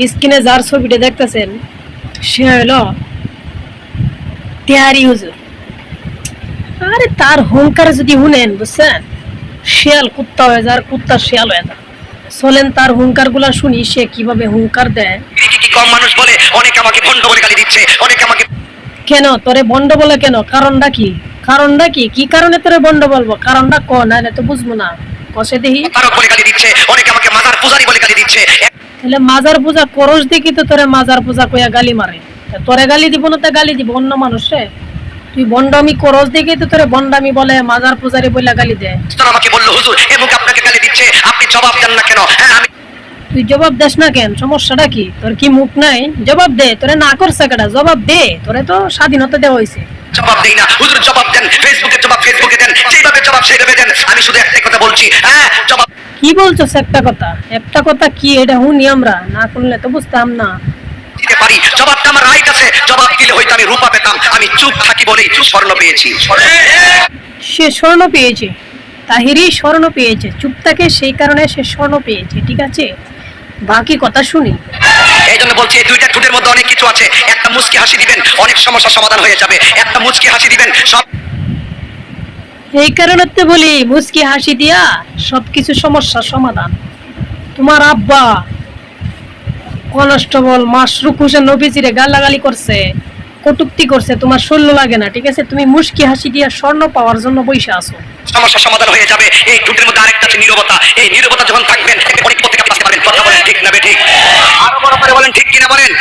স্ক্রিনে যার ছবিটা দেখতেছেন সে হলো তেহারি হুজুর। আরে তার হুঙ্কার যদি শুনেন বুঝছেন, শিয়াল কুত্তা হয়ে যায় আর কুত্তা শিয়াল হয়ে যায়। চলেন তার হুঙ্কার গুলা শুনি, সে কিভাবে হুঙ্কার দেয়। কি কম মানুষ বলে, অনেকে আমাকে ভণ্ড বলে গালি দিচ্ছে, অনেকে আমাকে কেন তোরে বন্ড বলে কেন? কারণটা কি? কারণটা কি? কি কারণে তোরে বন্ড বলবো? কারণটা ক, না তো বুঝবো না, কষে দেখি। তারক বলে গালি দিচ্ছে, অনেকে আমাকে মাজার পূজারি বলে গালি দিচ্ছে। তাহলে মাজার পূজা করস দেখি তো তোরে মাজার পূজা কইয়া গালি মারে। তা তোরে গালি দিব না, তা গালি দিব অন্য মানুষে। তুই বন্ডামি করস দেখি তো তোরে বন্ডামি বলে, মাজার পূজারি বলে গালি দেয়। তারা আমাকে বললো, হুজুর এ মুখে আপনাকে গালি দিচ্ছে, আপনি জবাব দেন না কেন? হ্যাঁ আমি তুই জবাব দেস না কেন? সমস্যাটা কি? তোর কি মুখ নাই? জবাব দে। তোরে না করছে কেডা? জবাব দে। তোরে তো স্বাধীনতা দেওয়া হয়েছে। জবাব দেই না। হুজুর জবাব দেন, ফেসবুকে জবাব ফেসবুকে দেন, যেভাবে জবাব সেইভাবে দেন। আমি শুধু একটাই কথা বলছি, হ্যাঁ জবাব কি বলছস? একটা কথা? একটা কথা কি এটা শুনি আমরা, না শুনলে তো বুঝতাম না। দিতে পারি, জবাবটা আমার রাইট আছে। জবাব দিলে হয়তো আমি রূপা পেতাম, আমি চুপ থাকি বলেই স্বর্ণ পেয়েছি। সে স্বর্ণ পেয়েছে, তাহিরি স্বর্ণ পেয়েছে, চুপ থাকে সেই কারণে সে স্বর্ণ পেয়েছে, ঠিক আছে? বাকি কথা শুনি। এই জন্য বলছি, এই দুইটা ঠোঁটের মধ্যে অনেক কিছু আছে। একটা মুচকি হাসি দিবেন, অনেক সমস্যার সমাধান হয়ে যাবে। একটা মুচকি হাসি দিবেন, সব এই কারণে তো বলি মুচকি হাসি দিয়া সবকিছু সমস্যার সমাধান। তোমার আব্বা কনস্টেবল মাশরুক হোসেন নবীজিরে গালাগালি করছে, কটুক্তি করছে, তোমার শৈল্য লাগে না, ঠিক আছে? তুমি মুচকি হাসি দিয়া স্বর্ণ পাওয়ার জন্য বসে আছো। সমস্যার সমাধান হয়ে যাবে। এই ঠোঁটের মধ্যে আরেকটা আছে নীরবতা। এই নীরবতা যখন থাকবেন, অনেক পথে কাছে পারবেন। কথা বলেন ঠিক না বে ঠিক? আরো বড় করে বলেন ঠিক কিনা বলেন।